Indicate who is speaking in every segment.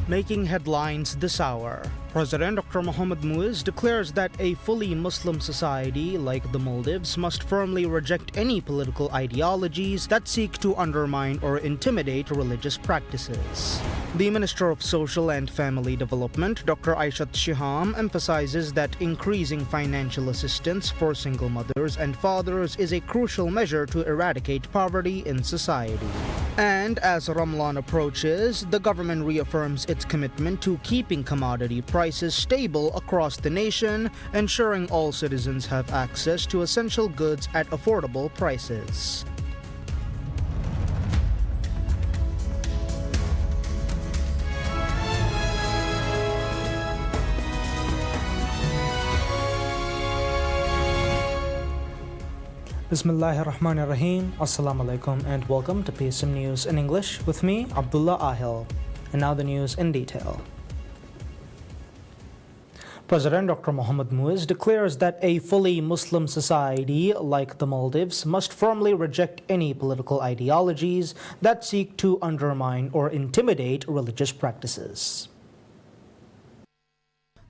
Speaker 1: Making headlines this hour, President Dr. Mohammad Muiz declares that a fully Muslim society like the Maldives must firmly reject any political ideologies that seek to undermine or intimidate religious practices. The Minister of Social and Family Development, Dr. Aishat Shiham, emphasizes that increasing financial assistance for single mothers and fathers is a crucial measure to eradicate poverty in society. And as Ramadan approaches, the government reaffirms its commitment to keeping commodity prices stable across the nation, ensuring all citizens have access to essential goods at affordable prices.
Speaker 2: Bismillahir Rahmanir Rahim. Assalamu alaikum and welcome to PSM News in English with me, Abdullah Ahil. And now the news in detail. President Dr. Mohammad Muiz declares that a fully Muslim society like the Maldives must firmly reject any political ideologies that seek to undermine or intimidate religious practices.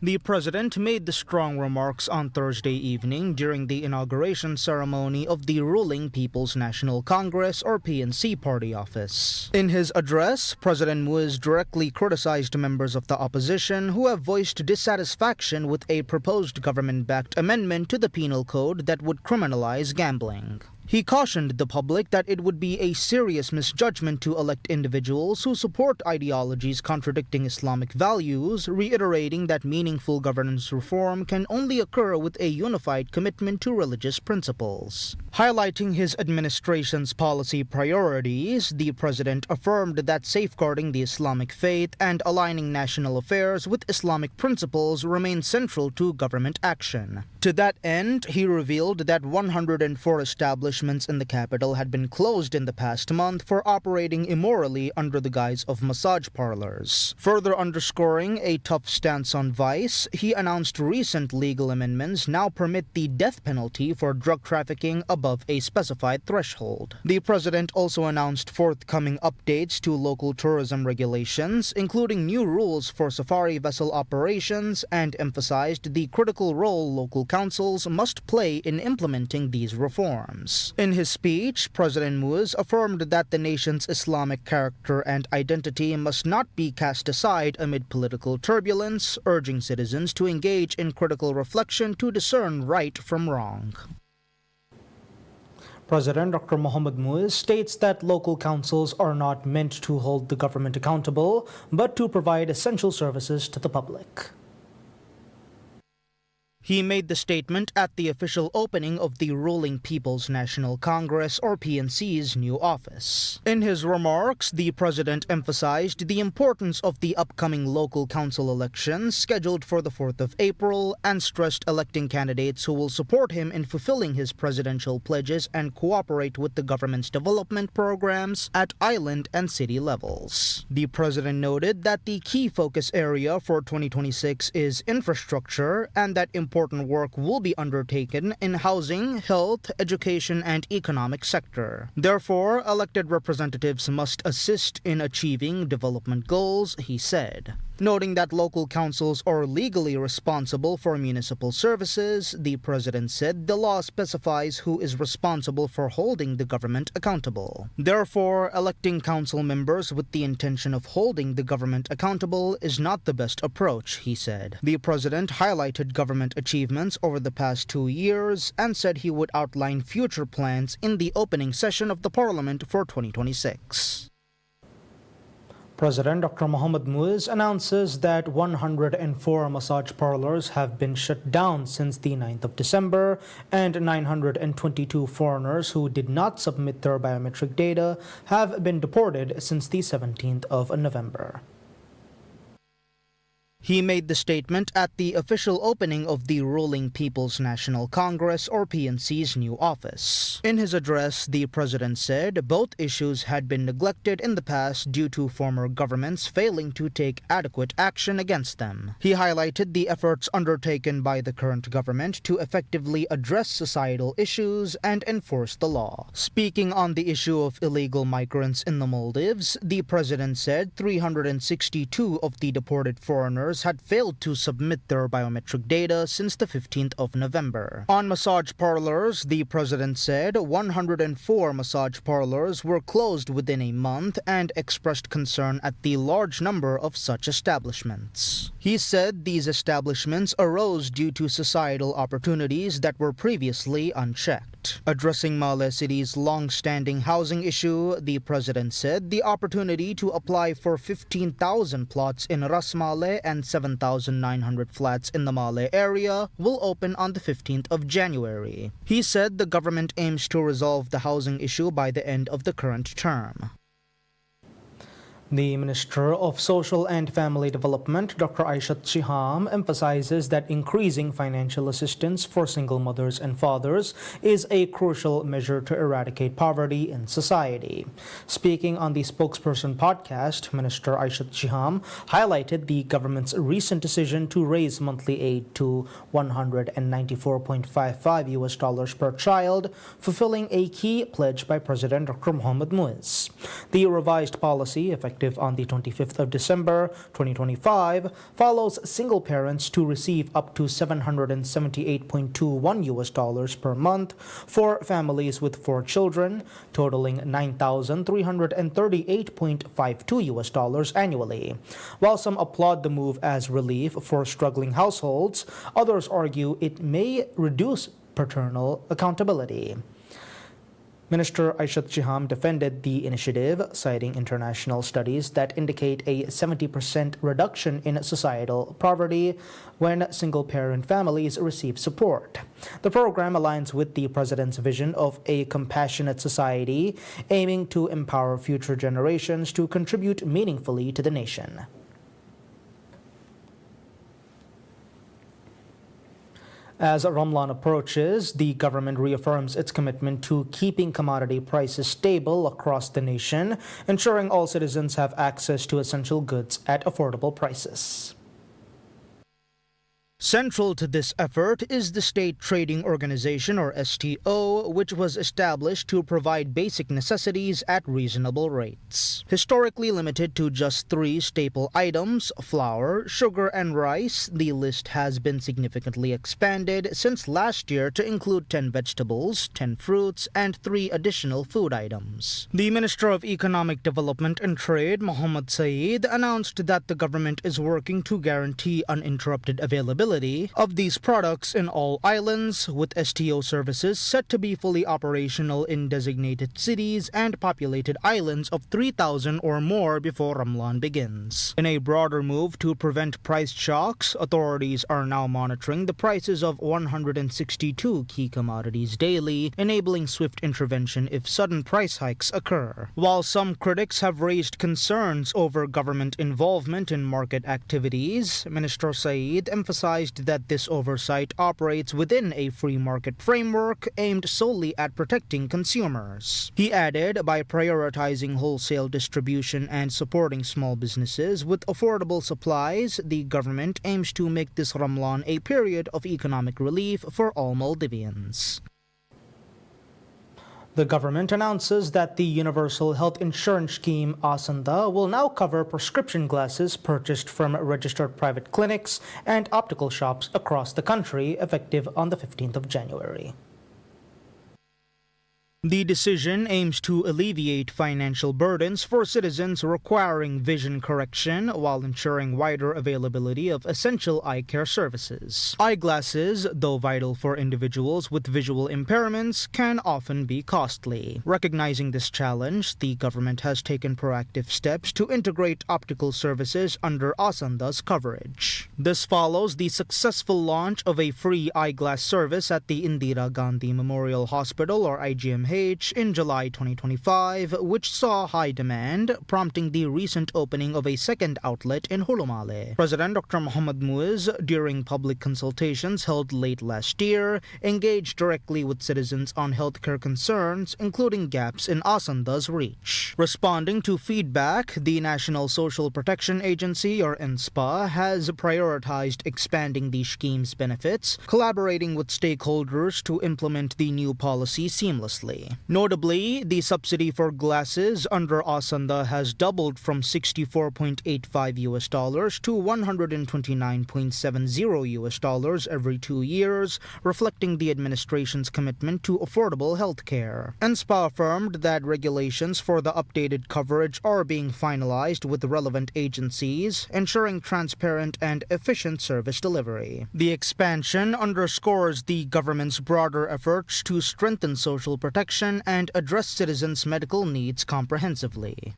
Speaker 1: The president made the strong remarks on Thursday evening during the inauguration ceremony of the ruling People's National Congress or PNC party office. In his address, President Muiz directly criticized members of the opposition who have voiced dissatisfaction with a proposed government-backed amendment to the penal code that would criminalize gambling. He cautioned the public that it would be a serious misjudgment to elect individuals who support ideologies contradicting Islamic values, reiterating that meaningful governance reform can only occur with a unified commitment to religious principles. Highlighting his administration's policy priorities, the president affirmed that safeguarding the Islamic faith and aligning national affairs with Islamic principles remain central to government action. To that end, he revealed that 104 establishments in the capital had been closed in the past month for operating immorally under the guise of massage parlors. Further underscoring a tough stance on vice, he announced recent legal amendments now permit the death penalty for drug trafficking above a specified threshold. The president also announced forthcoming updates to local tourism regulations, including new rules for safari vessel operations, and emphasized the critical role local councils must play in implementing these reforms. In his speech, President Muiz affirmed that the nation's Islamic character and identity must not be cast aside amid political turbulence, urging citizens to engage in critical reflection to discern right from wrong.
Speaker 2: President Dr. Mohammad Muiz states that local councils are not meant to hold the government accountable, but to provide essential services to the public.
Speaker 1: He made the statement at the official opening of the ruling People's National Congress or PNC's new office. In his remarks, the president emphasized the importance of the upcoming local council elections scheduled for the 4th of April and stressed electing candidates who will support him in fulfilling his presidential pledges and cooperate with the government's development programs at island and city levels. The president noted that the key focus area for 2026 is infrastructure and that important work will be undertaken in housing, health, education, and economic sector. Therefore, elected representatives must assist in achieving development goals, he said. Noting that local councils are legally responsible for municipal services, the president said the law specifies who is responsible for holding the government accountable. Therefore, electing council members with the intention of holding the government accountable is not the best approach, he said. The president highlighted government achievements over the past 2 years and said he would outline future plans in the opening session of the parliament for 2026.
Speaker 2: President Dr. Mohammad Muiz announces that 104 massage parlors have been shut down since the 9th of December, and 922 foreigners who did not submit their biometric data have been deported since the 17th of November.
Speaker 1: He made the statement at the official opening of the ruling People's National Congress or PNC's new office. In his address, the president said both issues had been neglected in the past due to former governments failing to take adequate action against them. He highlighted the efforts undertaken by the current government to effectively address societal issues and enforce the law. Speaking on the issue of illegal migrants in the Maldives, the president said 362 of the deported foreigners had failed to submit their biometric data since the 15th of November. On massage parlors, the president said 104 massage parlors were closed within a month and expressed concern at the large number of such establishments. He said these establishments arose due to societal opportunities that were previously unchecked. Addressing Malé City's long-standing housing issue, the president said the opportunity to apply for 15,000 plots in Ras Malé and 7,900 flats in the Malé area will open on the 15th of January. He said the government aims to resolve the housing issue by the end of the current term.
Speaker 2: The Minister of Social and Family Development, Dr. Aishat Shiham, emphasizes that increasing financial assistance for single mothers and fathers is a crucial measure to eradicate poverty in society. Speaking on the Spokesperson podcast, Minister Aishat Shiham highlighted the government's recent decision to raise monthly aid to $194.55 per child, fulfilling a key pledge by President Dr. Mohamed Muiz. The revised policy, effective on the 25th of December 2025, follows single parents to receive up to $778.21 per month for families with 4 children, totaling $9,338.52 annually. While some applaud the move as relief for struggling households, others argue it may reduce paternal accountability. Minister Aishat Shiham defended the initiative, citing international studies that indicate a 70% reduction in societal poverty when single-parent families receive support. The program aligns with the president's vision of a compassionate society, aiming to empower future generations to contribute meaningfully to the nation. As Ramadan approaches, the government reaffirms its commitment to keeping commodity prices stable across the nation, ensuring all citizens have access to essential goods at affordable prices.
Speaker 1: Central to this effort is the State Trading Organization, or STO, which was established to provide basic necessities at reasonable rates. Historically limited to just 3 staple items, flour, sugar, and rice, the list has been significantly expanded since last year to include 10 vegetables, 10 fruits, and 3 additional food items. The Minister of Economic Development and Trade, Mohammad Saeed, announced that the government is working to guarantee uninterrupted availability of these products in all islands, with STO services set to be fully operational in designated cities and populated islands of 3,000 or more before Ramadan begins. In a broader move to prevent price shocks, authorities are now monitoring the prices of 162 key commodities daily, enabling swift intervention if sudden price hikes occur. While some critics have raised concerns over government involvement in market activities, Minister Saeed emphasized that this oversight operates within a free market framework aimed solely at protecting consumers. He added, by prioritizing wholesale distribution and supporting small businesses with affordable supplies, the government aims to make this Ramadan a period of economic relief for all Maldivians.
Speaker 2: The government announces that the Universal Health Insurance Scheme, ASANDA, will now cover prescription glasses purchased from registered private clinics and optical shops across the country, effective on the 15th of January.
Speaker 1: The decision aims to alleviate financial burdens for citizens requiring vision correction while ensuring wider availability of essential eye care services. Eyeglasses, though vital for individuals with visual impairments, can often be costly. Recognizing this challenge, the government has taken proactive steps to integrate optical services under ASANDA's coverage. This follows the successful launch of a free eyeglass service at the Indira Gandhi Memorial Hospital, or IGMH, PMH in July 2025, which saw high demand, prompting the recent opening of a second outlet in Hulumale. President Dr. Mohammad Muiz, during public consultations held late last year, engaged directly with citizens on healthcare concerns, including gaps in Asanda's reach. Responding to feedback, the National Social Protection Agency, or NSPA, has prioritized expanding the scheme's benefits, collaborating with stakeholders to implement the new policy seamlessly. Notably, the subsidy for glasses under Asanda has doubled from $64.85 to $129.70 every 2 years, reflecting the administration's commitment to affordable health care. NSPA affirmed that regulations for the updated coverage are being finalized with relevant agencies, ensuring transparent and efficient service delivery. The expansion underscores the government's broader efforts to strengthen social protection and address citizens' medical needs comprehensively.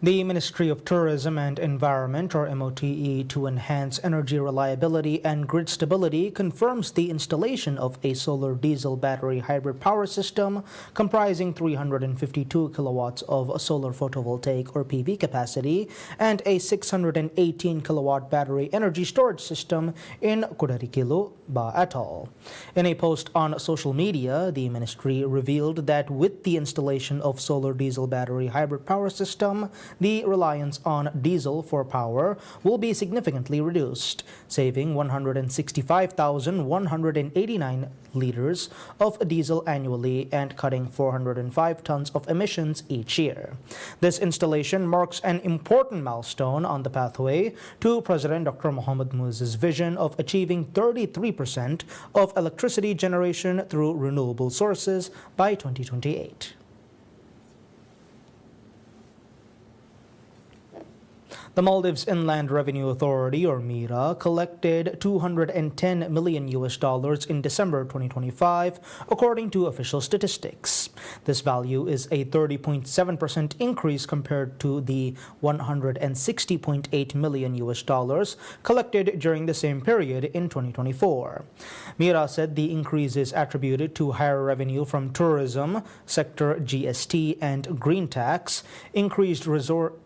Speaker 2: The Ministry of Tourism and Environment, or MOTE, to enhance energy reliability and grid stability, confirms the installation of a solar diesel battery hybrid power system comprising 352 kilowatts of solar photovoltaic or PV capacity and a 618 kilowatt battery energy storage system in Kudarikilu, Ba Atoll. In a post on social media, the ministry revealed that with the installation of solar diesel battery hybrid power system, the reliance on diesel for power will be significantly reduced, saving 165,189 liters of diesel annually and cutting 405 tons of emissions each year. This installation marks an important milestone on the pathway to President Dr. Mohammad Muiz's vision of achieving 33% of electricity generation through renewable sources by 2028. The Maldives Inland Revenue Authority, or MIRA, collected $210 million in December 2025, according to official statistics. This value is a 30.7% increase compared to the $160.8 million collected during the same period in 2024. MIRA said the increase is attributed to higher revenue from tourism, sector GST and green tax, increased resort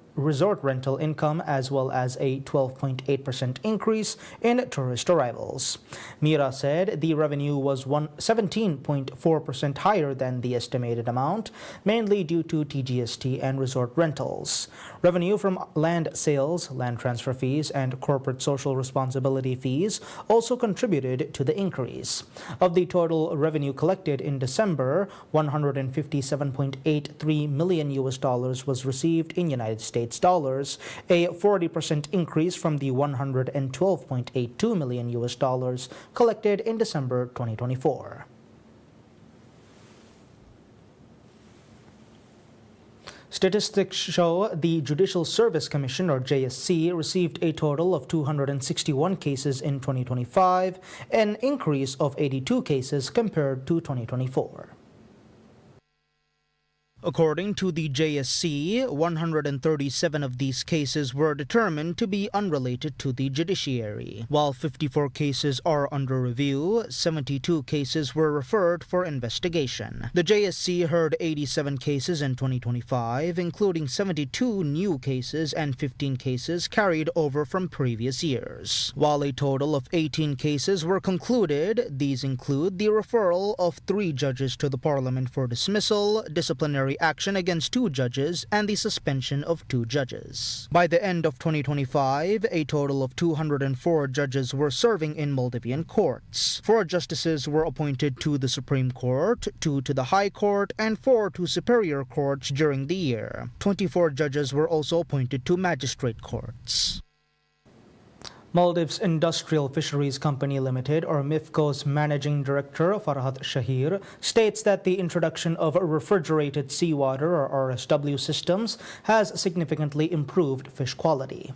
Speaker 2: rental income, as well as a 12.8% increase in tourist arrivals. MIRA said the revenue was 17.4% higher than the estimated amount, mainly due to TGST and resort rentals. Revenue from land sales, land transfer fees, and corporate social responsibility fees also contributed to the increase. Of the total revenue collected in December, $157.83 million was received in United States dollars, a 40% increase from the $112.82 million collected in December 2024. Statistics show the Judicial Service Commission, or JSC, received a total of 261 cases in 2025, an increase of 82 cases compared to 2024.
Speaker 1: According to the JSC, 137 of these cases were determined to be unrelated to the judiciary. While 54 cases are under review, 72 cases were referred for investigation. The JSC heard 87 cases in 2025, including 72 new cases and 15 cases carried over from previous years. While a total of 18 cases were concluded, these include the referral of 3 judges to the Parliament for dismissal, disciplinary action against 2 judges, and the suspension of 2 judges. By the end of 2025, a total of 204 judges were serving in Maldivian courts. 4 justices were appointed to the Supreme Court, 2 to the High Court, and 4 to Superior Courts during the year. 24 judges were also appointed to magistrate courts.
Speaker 2: Maldives Industrial Fisheries Company Limited, or MIFCO's Managing Director Farhat Shahir, states that the introduction of refrigerated seawater, or RSW systems, has significantly improved fish quality.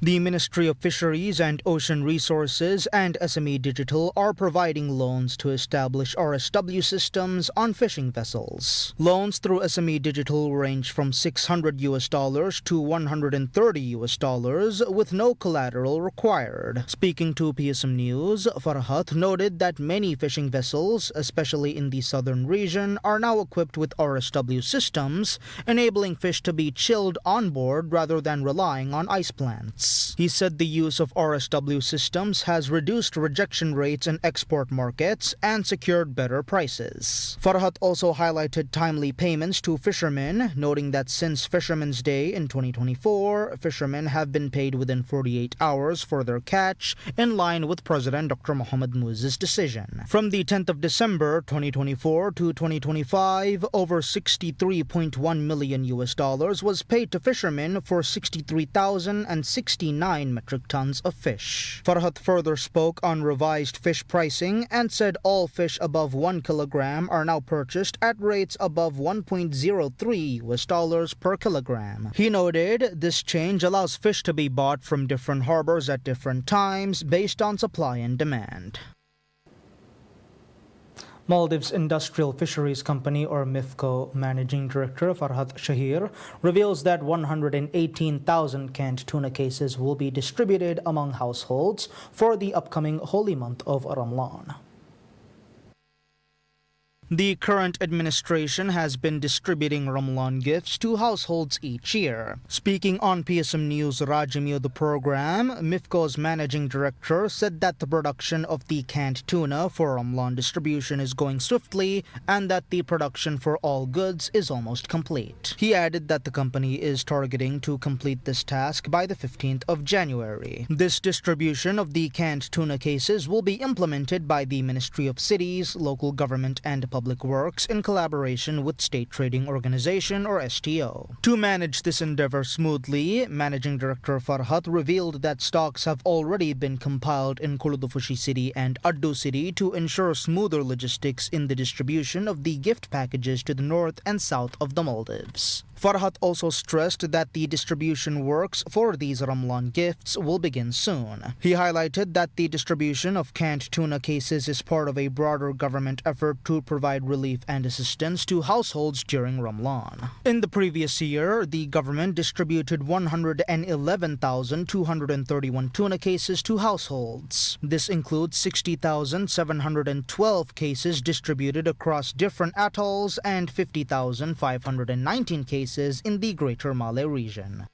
Speaker 1: The Ministry of Fisheries and Ocean Resources and SME Digital are providing loans to establish RSW systems on fishing vessels. Loans through SME Digital range from $600 to $130 with no collateral required. Speaking to PSM News, Farhat noted that many fishing vessels, especially in the southern region, are now equipped with RSW systems, enabling fish to be chilled on board rather than relying on ice plants. He said the use of RSW systems has reduced rejection rates in export markets and secured better prices. Farhat also highlighted timely payments to fishermen, noting that since Fishermen's Day in 2024, fishermen have been paid within 48 hours for their catch, in line with President Dr. Mohamed Muiz's decision. From the 10th of December 2024 to 2025, over $63.1 million was paid to fishermen for 63,069 metric tons of fish. Farhat further spoke on revised fish pricing and said all fish above 1 kilogram are now purchased at rates above $1.03 per kilogram. He noted this change allows fish to be bought from different harbors at different times based on supply and demand.
Speaker 2: Maldives Industrial Fisheries Company, or MIFCO, Managing Director Farhat Shahir reveals that 118,000 canned tuna cases will be distributed among households for the upcoming holy month of Ramadan.
Speaker 1: The current administration has been distributing Ramadan gifts to households each year. Speaking on PSM News Rajamio the program, MIFCO's managing director said that the production of the canned tuna for Ramadan distribution is going swiftly and that the production for all goods is almost complete. He added that the company is targeting to complete this task by the 15th of January. This distribution of the canned tuna cases will be implemented by the Ministry of Cities, Local Government and Public Works in collaboration with State Trading Organization, or STO. To manage this endeavor smoothly, Managing Director Farhat revealed that stocks have already been compiled in Kuludufushi City and Addu City to ensure smoother logistics in the distribution of the gift packages to the north and south of the Maldives. Farhat also stressed that the distribution works for these Ramadan gifts will begin soon. He highlighted that the distribution of canned tuna cases is part of a broader government effort to provide relief and assistance to households during Ramadan. In the previous year, the government distributed 111,231 tuna cases to households. This includes 60,712 cases distributed across different atolls and 50,519 cases in the Greater Malay region.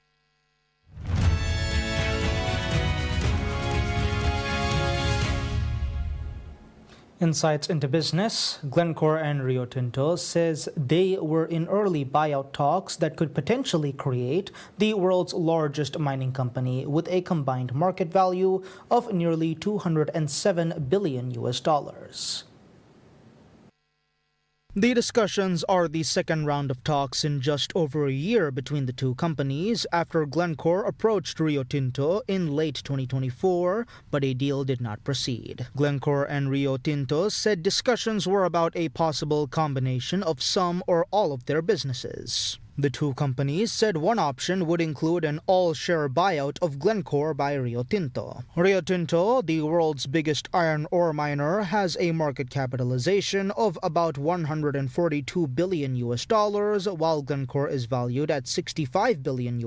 Speaker 2: Insights into business, Glencore and Rio Tinto says they were in early buyout talks that could potentially create the world's largest mining company with a combined market value of nearly $207 billion.
Speaker 1: The discussions are the second round of talks in just over a year between the two companies after Glencore approached Rio Tinto in late 2024, but a deal did not proceed. Glencore and Rio Tinto said discussions were about a possible combination of some or all of their businesses. The two companies said one option would include an all-share buyout of Glencore by Rio Tinto. Rio Tinto, the world's biggest iron ore miner, has a market capitalization of about $142 billion, while Glencore is valued at $65 billion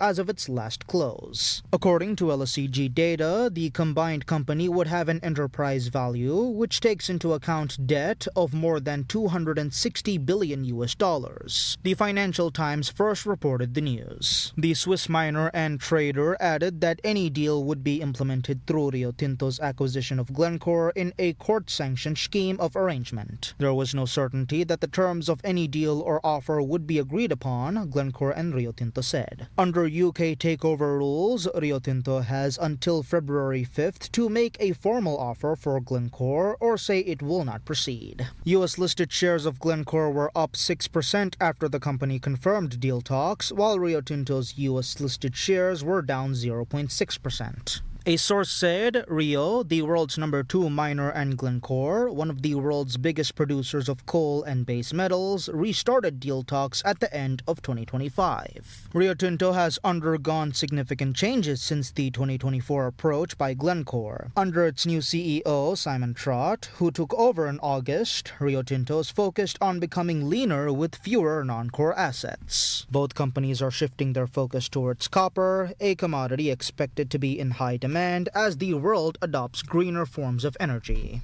Speaker 1: as of its last close. According to LSEG data, the combined company would have an enterprise value, which takes into account debt, of more than $260 billion. The Financial Times first reported the news. The Swiss miner and trader added that any deal would be implemented through Rio Tinto's acquisition of Glencore in a court-sanctioned scheme of arrangement. There was no certainty that the terms of any deal or offer would be agreed upon, Glencore and Rio Tinto said. Under UK takeover rules, Rio Tinto has until February 5th to make a formal offer for Glencore or say it will not proceed. US-listed shares of Glencore were up 6% after the company confirmed deal talks, while Rio Tinto's US-listed shares were down 0.6%. A source said Rio, the world's #2 miner, and Glencore, one of the world's biggest producers of coal and base metals, restarted deal talks at the end of 2025. Rio Tinto has undergone significant changes since the 2024 approach by Glencore. Under its new CEO, Simon Trott, who took over in August, Rio Tinto is focused on becoming leaner with fewer non-core assets. Both companies are shifting their focus towards copper, a commodity expected to be in high demand as the world adopts greener forms of energy.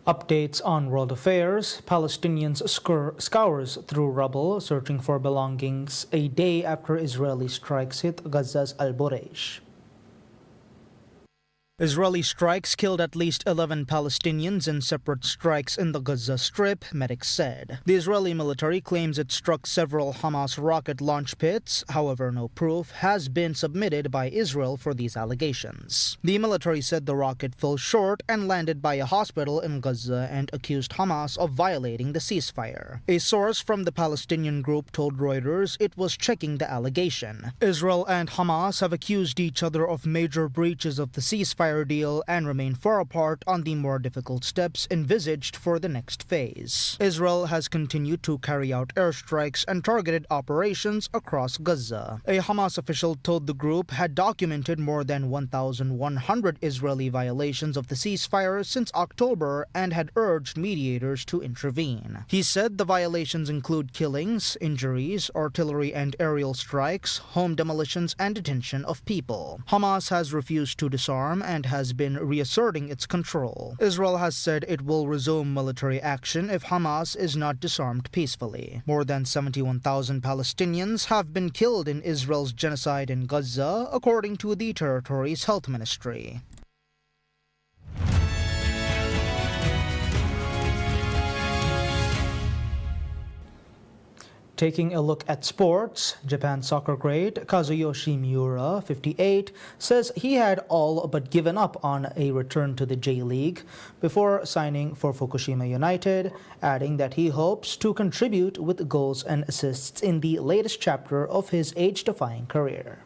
Speaker 2: Updates on world affairs. Palestinians scours through rubble searching for belongings a day after Israeli strikes hit Gaza's Al-Bureij.
Speaker 1: Israeli strikes killed at least 11 Palestinians in separate strikes in the Gaza Strip, medics said. The Israeli military claims it struck several Hamas rocket launch pits. However, no proof has been submitted by Israel for these allegations. The military said the rocket fell short and landed by a hospital in Gaza and accused Hamas of violating the ceasefire. A source from the Palestinian group told Reuters it was checking the allegation. Israel and Hamas have accused each other of major breaches of the ceasefire deal and remain far apart on the more difficult steps envisaged for the next phase. Israel has continued to carry out airstrikes and targeted operations across Gaza. A Hamas official told the group had documented more than 1,100 Israeli violations of the ceasefire since October and had urged mediators to intervene. He said the violations include killings, injuries, artillery and aerial strikes, home demolitions, and detention of people. Hamas has refused to disarm and has been reasserting its control. Israel has said it will resume military action if Hamas is not disarmed peacefully. More than 71,000 Palestinians have been killed in Israel's genocide in Gaza, according to the territory's health ministry.
Speaker 2: Taking a look at sports, Japan soccer great Kazuyoshi Miura, 58, says he had all but given up on a return to the J-League before signing for Fukushima United, adding that he hopes to contribute with goals and assists in the latest chapter of his age-defying career.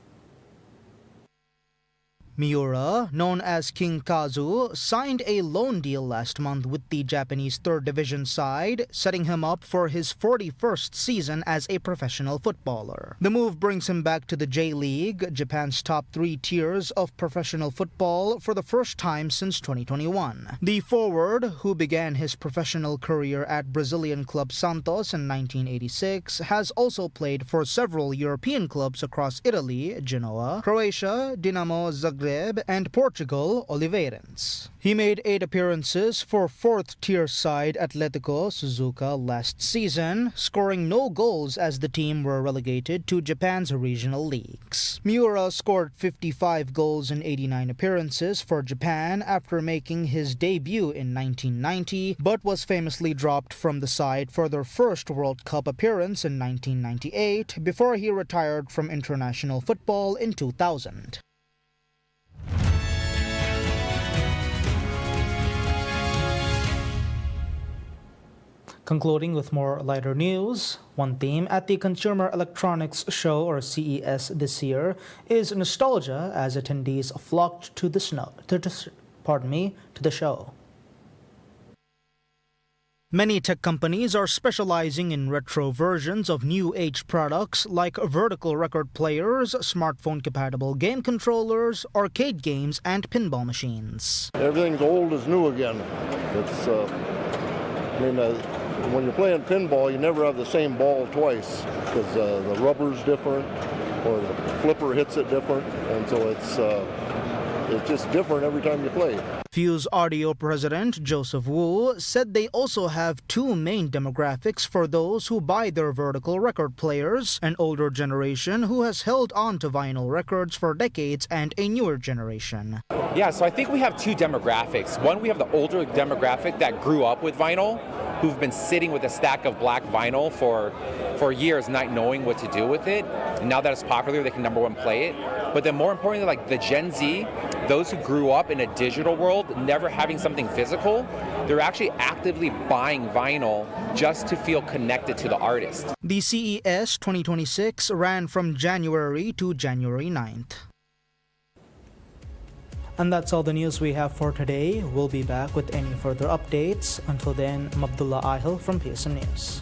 Speaker 1: Miura, known as King Kazu, signed a loan deal last month with the Japanese 3rd Division side, setting him up for his 41st season as a professional footballer. The move brings him back to the J-League, Japan's top 3 tiers of professional football, for the first time since 2021. The forward, who began his professional career at Brazilian club Santos in 1986, has also played for several European clubs across Italy, Genoa, Croatia, Dinamo Zagreb, and Portugal, Oliveirense. He made 8 appearances for 4th-tier side Atletico Suzuka last season, scoring no goals as the team were relegated to Japan's regional leagues. Miura scored 55 goals in 89 appearances for Japan after making his debut in 1990, but was famously dropped from the side for their first World Cup appearance in 1998 before he retired from international football in 2000.
Speaker 2: Concluding with more lighter news, one theme at the Consumer Electronics Show, or CES, this year is nostalgia, as attendees flocked to the show.
Speaker 1: Many tech companies are specializing in retro versions of new age products like vertical record players, smartphone-compatible game controllers, arcade games, and pinball machines.
Speaker 3: Everything's old is new again. It's, when you're playing pinball, you never have the same ball twice because the rubber's different or the flipper hits it different, and so it's just different every time you play.
Speaker 1: Fuse Audio president Joseph Wu said they also have 2 main demographics for those who buy their vertical record players, an older generation who has held on to vinyl records for decades and a newer generation.
Speaker 4: Yeah, so I think we have 2 demographics. One, we have the older demographic that grew up with vinyl, who've been sitting with a stack of black vinyl for years, not knowing what to do with it. And now that it's popular, they can number one play it. But then more importantly, like the Gen Z, those who grew up in a digital world, never having something physical, they're actually actively buying vinyl just to feel connected to the artist.
Speaker 1: The CES 2026 ran from January to January 9th.
Speaker 2: And that's all the news we have for today. We'll be back with any further updates. Until then, I'm Abdullah Ahil from PSN News.